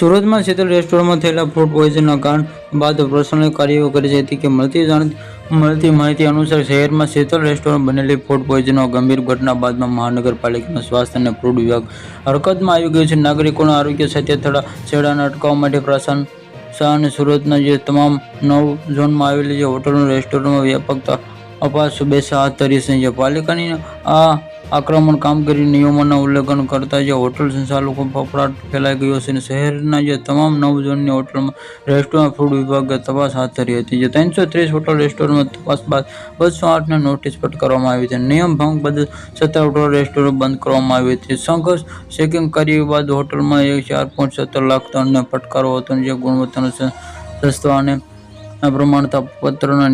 સુરતમાં શીતલ રેસ્ટોરન્ટમાં થયેલા ફૂડ પોઈઝનના કાંડ બાદ પ્રશાસને કાર્યવાહી કરી હતી કે મળતી માહિતી અનુસાર શહેરમાં શીતલ રેસ્ટોરન્ટ બનેલી ફૂડ પોઈઝનનો ગંભીર ઘટના બાદમાં મહાનગરપાલિકાનું સ્વાસ્થ્ય અને ફૂડ વિભાગ હરકતમાં આવી ગયું છે. નાગરિકોના આરોગ્ય સાથે થતા છેડાને અટકાવવા માટે પ્રશાસન સુરતના જે તમામ 9 ઝોનમાં આવેલી જે હોટલો રેસ્ટોરન્ટમાં વ્યાપક તપાસ ઝુંબેશ હાથ ધરી છે. પાલિકાની આ આક્રમક કામગીરી નિયમોના ઉલ્લંઘન કરતા જે હોટલ સંચાલકો ફફડાટ ફેલાઈ ગયો છે. શહેરના જે તમામ 9 ઝોનની હોટલમાં રેસ્ટોરન્ટ ફૂડ વિભાગે તપાસ હાથ ધરી હતી. જે 330 હોટલ રેસ્ટોરન્ટમાં તપાસ બાદ 208ને નોટિસ ફટકારવામાં આવી હતી. નિયમ ભંગ બદલ 17 હોટલ રેસ્ટોરન્ટ બંધ કરવામાં આવી હતી. સંઘર્ષ ચેકિંગ કાર્યવાહી બાદ હોટલમાં 4.17 લાખ દંડને ફટકારો હતો. જે ગુણવત્તાનું સંસ્થા અને પ્રમાણપત્રના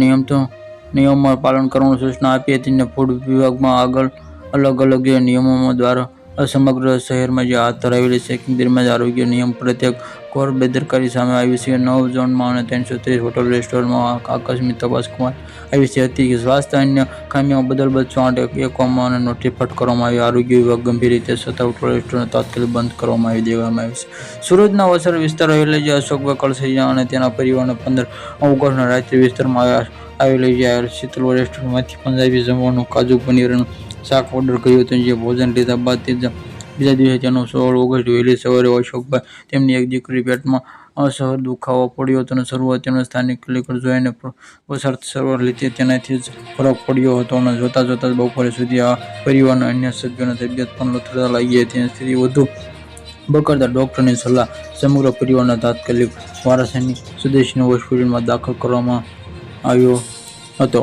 નિયમોનું પાલન કરવાની સૂચના આપી હતી. ફૂડ વિભાગમાં અલગ અલગ નિયમો દ્વારા સમગ્ર શહેરમાં હાથ ધરાયેલી ચેકિંગ દરમિયાન આરોગ્ય નિયમ પ્રત્યે ઘોર બેદરકારી સામે આવી છે. 9 ઝોનમાં અને 330 હોટલ રેસ્ટોરન્ટમાં આકસ્મિક તપાસ કરવામાં આવી હતી. સ્વાસ્થ્ય અન્ય ખામીઓ બદલ 208 એકમોને નોટિસ ફટકારવામાં આવી. આરોગ્ય વિભાગ ગંભીર રીતે 17 હોટલ રેસ્ટોરન્ટ તાત્કાલિક બંધ કરી દેવામાં આવી છે. સુરતના વસાર વિસ્તાર રહેલા અશોકભાઈ કળસરિયા અને તેના પરિવારને 15 ઓગસ્ટના રાત્રે વિસ્તારમાં આવેલી શીતલ રેસ્ટોરન્ટમાંથી પંજાબી જમવાનું કાજુ પનીરનું શાક ઓર્ડર કર્યું હતું. જે ભોજન લીધા બાદ બીજા દિવસે તેનો 16 ઓગસ્ટ વહેલી સવારે અશોકભાઈ તેમની એક દીકરી પેટમાં અસહ્ય દુખાવો પડ્યો હતો. શરૂઆત તેમણે સ્થાનિક ક્લિનિક જોઈને પસાર સારવાર લીધી. તેનાથી જ ફરક પડ્યો હતો અને જોતા બપોર સુધી આ પરિવારના અન્ય સભ્યોની તબિયત પણ લથડવા લાગી હતી. સ્થિતિ વધુ બગડતા ડોક્ટરની સલાહ સમગ્ર પરિવારને તાત્કાલિક વારાણસી સ્વદેશી હોસ્પિટલમાં દાખલ કરવામાં આવ્યો હતો.